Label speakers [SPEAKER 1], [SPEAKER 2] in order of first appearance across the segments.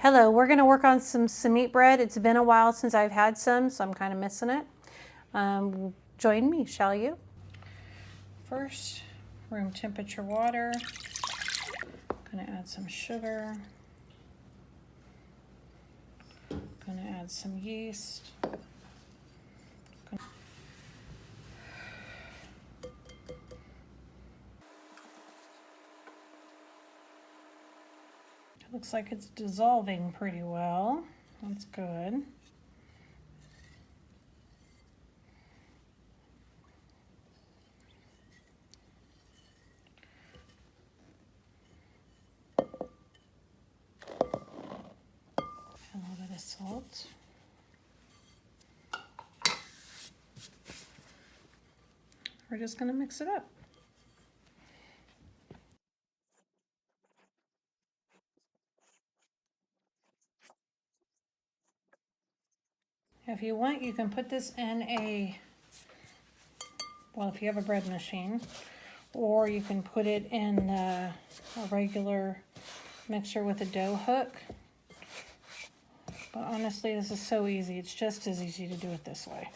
[SPEAKER 1] Hello, we're going to work on some Simit bread. It's been a while since I've had some, so I'm kind of missing it. Join me, shall you? First, room temperature water. Going to add some sugar. Going to add some yeast. Looks like it's dissolving pretty well. That's good. A little bit of salt. We're just going to mix it up. If you want, you can put this in if you have a bread machine, or you can put it in a regular mixer with a dough hook. But honestly, this is so easy. It's just as easy to do it this way.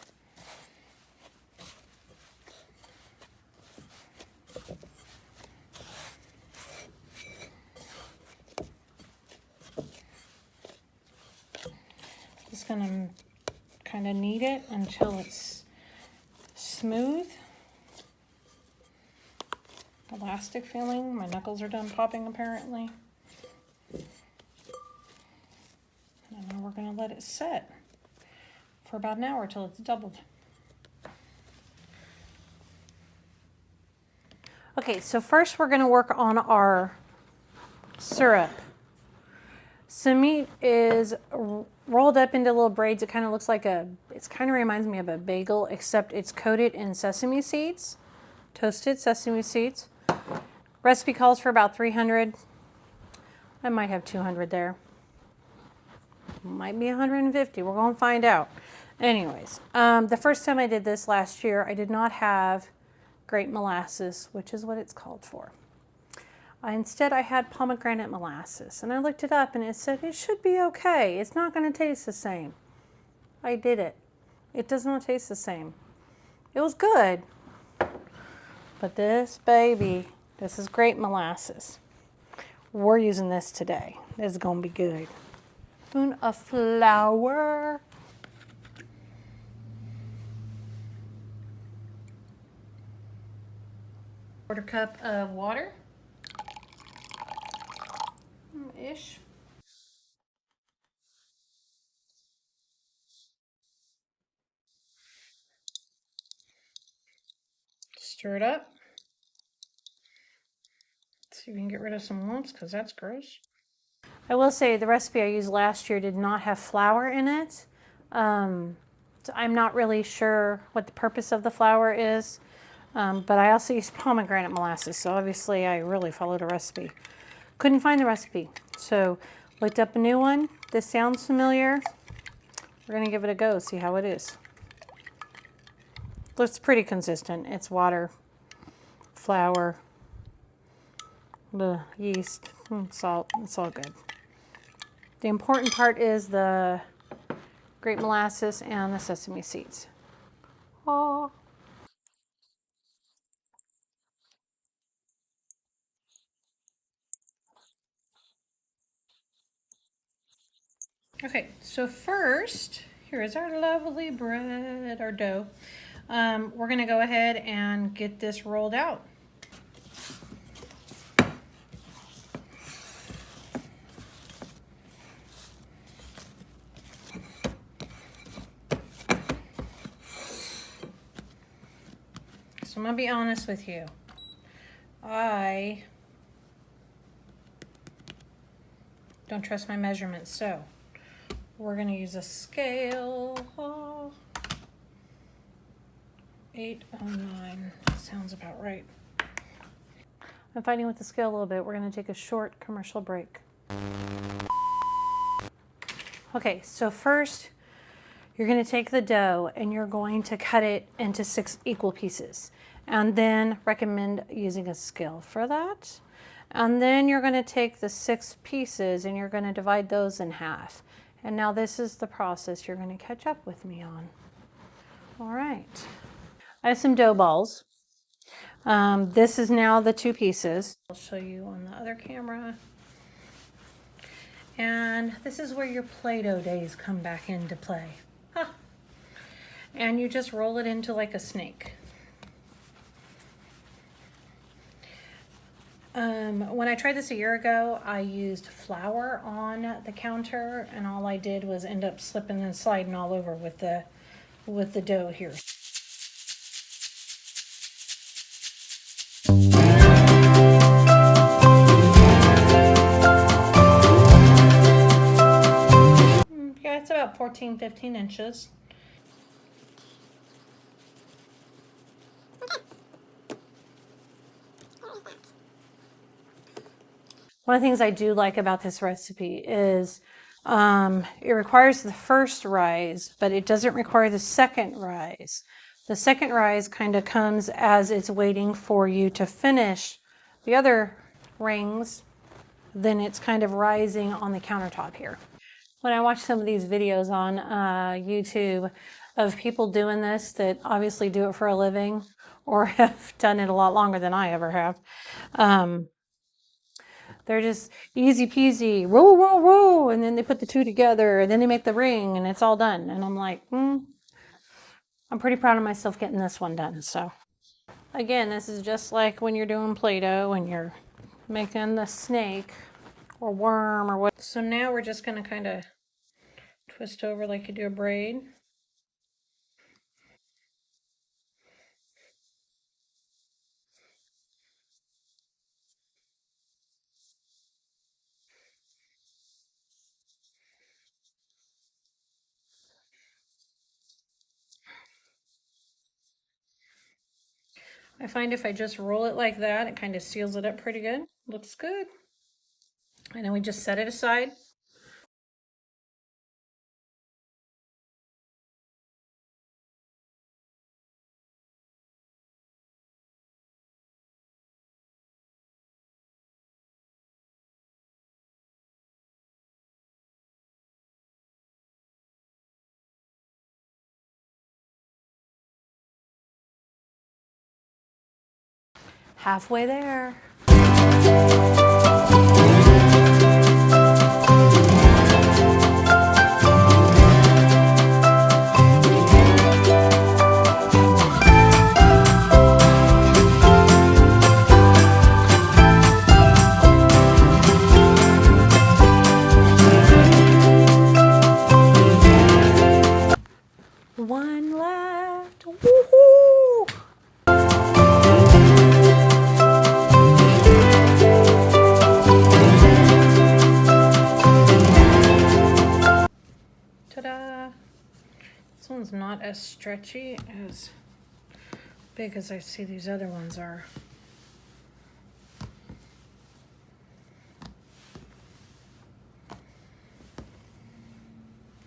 [SPEAKER 1] Just gonna kind of knead it until it's smooth. Elastic feeling. My knuckles are done popping apparently. And now we're going to let it set for about an hour till it's doubled. Okay, so first we're going to work on our syrup. Simit is rolled up into little braids. It kind of looks like it kind of reminds me of a bagel, except it's coated in sesame seeds, toasted sesame seeds. Recipe calls for about 300. I might have 200 there. Might be 150. We're going to find out. Anyways, the first time I did this last year, I did not have grape molasses, which is what it's called for. Instead, I had pomegranate molasses, and I looked it up, and it said it should be okay. It's not going to taste the same. I did it. It does not taste the same. It was good, but this baby, this is grape molasses. We're using this today. This is going to be good. Spoon of flour. Quarter cup of water. Ish. Stir it up. See if we can get rid of some lumps, because that's gross. I will say the recipe I used last year did not have flour in it. So I'm not really sure what the purpose of the flour is, but I also used pomegranate molasses, so obviously I really followed a recipe. Couldn't find the recipe, so looked up a new one. This sounds familiar. We're going to give it a go, see how it is. Looks pretty consistent. It's water, flour, the yeast, salt. It's all good. The important part is the grape molasses and the sesame seeds. Oh. Okay, so first, here is our lovely bread, our dough. We're going to go ahead and get this rolled out. So I'm going to be honest with you. I don't trust my measurements, so we're going to use a scale. 809 sounds about right. I'm fighting with the scale a little bit. We're going to take a short commercial break. Okay, so first you're going to take the dough and you're going to cut it into 6 equal pieces, and then recommend using a scale for that. And then you're going to take the 6 pieces and you're going to divide those in half. And now this is the process you're going to catch up with me on. All right. I have some dough balls. This is now the 2 pieces. I'll show you on the other camera. And this is where your Play-Doh days come back into play. Huh. And you just roll it into like a snake. When I tried this a year ago, I used flour on the counter, and all I did was end up slipping and sliding all over with the dough here. Yeah, it's about 14, 15 inches. One of the things I do like about this recipe is it requires the first rise, but it doesn't require the second rise. The second rise kind of comes as it's waiting for you to finish the other rings. Then it's kind of rising on the countertop here. When I watch some of these videos on YouTube of people doing this that obviously do it for a living or have done it a lot longer than I ever have, they're just easy peasy, roll, roll, roll, and then they put the 2 together, and then they make the ring, and it's all done. And I'm like, I'm pretty proud of myself getting this one done. So, again, this is just like when you're doing Play-Doh and you're making the snake or worm or what. So now we're just going to kind of twist over like you do a braid. I find if I just roll it like that, it kind of seals it up pretty good. Looks good. And then we just set it aside. Halfway there. One left. Woohoo! Ta-da! This one's not as stretchy, as big as I see these other ones are.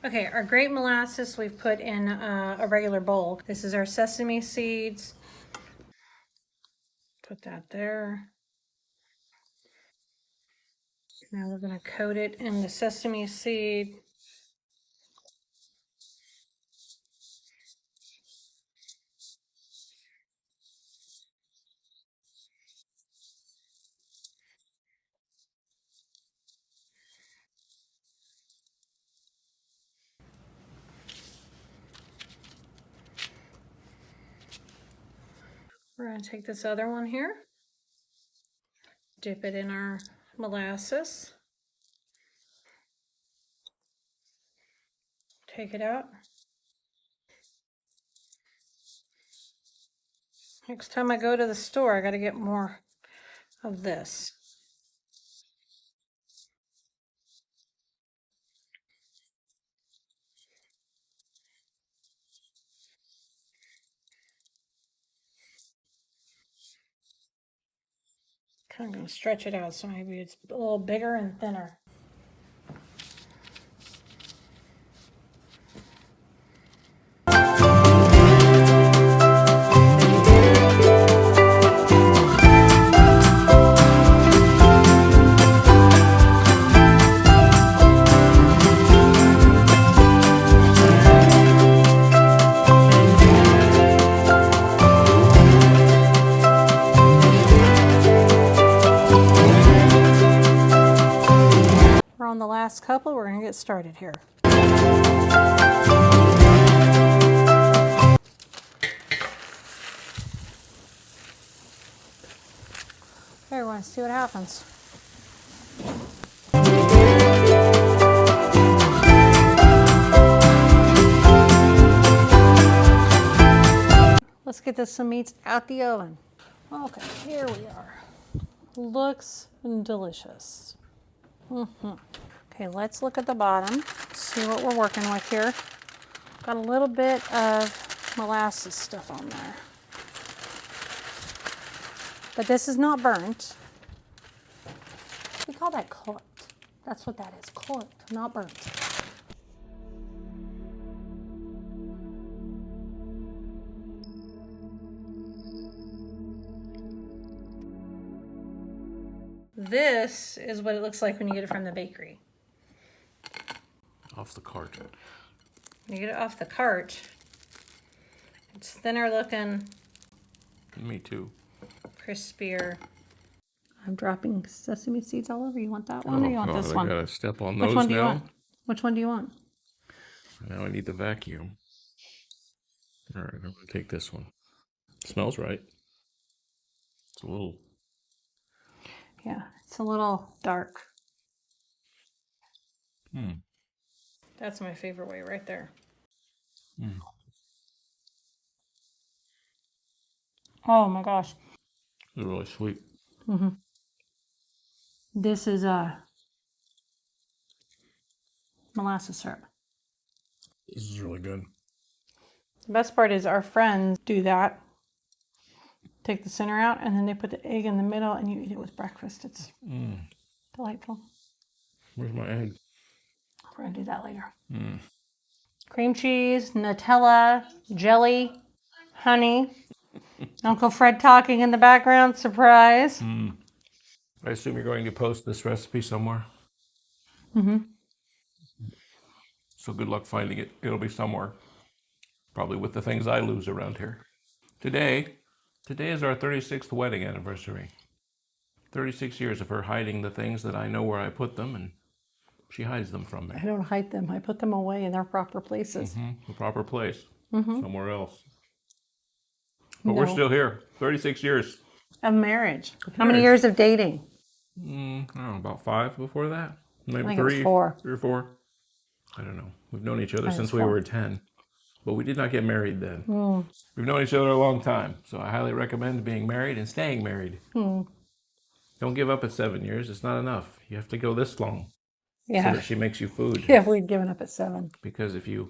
[SPEAKER 1] Okay, our grape molasses we've put in a regular bowl. This is our sesame seeds. Put that there. Now we're going to coat it in the sesame seed. We're going to take this other one here, dip it in our molasses, take it out. Next time I go to the store, I got to get more of this. Kind of going to stretch it out so maybe it's a little bigger and thinner. last couple, we're gonna get started here. Okay, we're gonna see what happens. Let's get the Simits out the oven. Okay, here we are. Looks delicious. Okay, let's look at the bottom, see what we're working with here. Got a little bit of molasses stuff on there. But this is not burnt. We call that cooked. That's what that is, cooked, not burnt. This is what it looks like when you get it from the bakery.
[SPEAKER 2] Off the cart.
[SPEAKER 1] When you get it off the cart, it's thinner looking.
[SPEAKER 2] Me too.
[SPEAKER 1] Crispier. I'm dropping sesame seeds all over. You want that one or you want this
[SPEAKER 2] I
[SPEAKER 1] one?
[SPEAKER 2] gotta step on
[SPEAKER 1] Which
[SPEAKER 2] those
[SPEAKER 1] one do you
[SPEAKER 2] now.
[SPEAKER 1] want? Which one do you want?
[SPEAKER 2] Now I need the vacuum. All right, I'm gonna take this one. Smells right. It's a little.
[SPEAKER 1] Yeah, it's a little dark. That's my favorite way right there. Oh my gosh.
[SPEAKER 2] It's really sweet.
[SPEAKER 1] This is molasses syrup.
[SPEAKER 2] This is really good.
[SPEAKER 1] The best part is our friends do that. Take the center out and then they put the egg in the middle and you eat it with breakfast. It's delightful.
[SPEAKER 2] Where's my egg?
[SPEAKER 1] We're gonna do that later. Cream cheese, Nutella, jelly, honey. Uncle Fred talking in the background, surprise.
[SPEAKER 2] I assume you're going to post this recipe somewhere? So good luck finding it. It'll be somewhere. Probably with the things I lose around here. Today is our 36th wedding anniversary. 36 years of her hiding the things that I know where I put them, and she hides them from me.
[SPEAKER 1] I don't hide them. I put them away in their proper places.
[SPEAKER 2] The proper place. Somewhere else. But we're still here. 36 years.
[SPEAKER 1] Of marriage. How many years of dating?
[SPEAKER 2] I don't know, about 5 before that? Maybe
[SPEAKER 1] I think it was
[SPEAKER 2] 3.
[SPEAKER 1] 4.
[SPEAKER 2] 3 or 4. I don't know. We've known each other
[SPEAKER 1] think
[SPEAKER 2] since
[SPEAKER 1] it's
[SPEAKER 2] we
[SPEAKER 1] 4.
[SPEAKER 2] were 10. But we did not get married then. We've known each other a long time. So I highly recommend being married and staying married. Don't give up at 7 years. It's not enough. You have to go this long. So
[SPEAKER 1] Yeah.
[SPEAKER 2] that she makes you food.
[SPEAKER 1] Yeah, if we'd given up at 7.
[SPEAKER 2] Because if you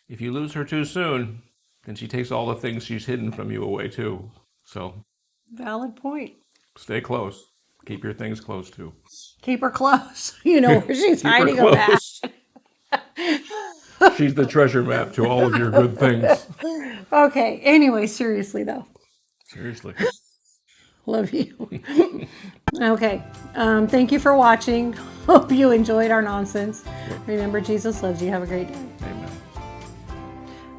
[SPEAKER 2] lose her too soon, then she takes all the things she's hidden from you away too. So
[SPEAKER 1] Valid point.
[SPEAKER 2] stay close. Keep your things close too.
[SPEAKER 1] Keep her close. You know where she's
[SPEAKER 2] Keep her
[SPEAKER 1] hiding them at.
[SPEAKER 2] close. She's the treasure map to all of your good things.
[SPEAKER 1] Okay. Anyway, seriously though.
[SPEAKER 2] Seriously.
[SPEAKER 1] Love you. Okay. Thank you for watching. Hope you enjoyed our nonsense. Remember, Jesus loves you. Have a great day.
[SPEAKER 2] Amen.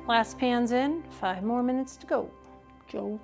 [SPEAKER 1] Last pan's in. 5 more minutes to go. Joe.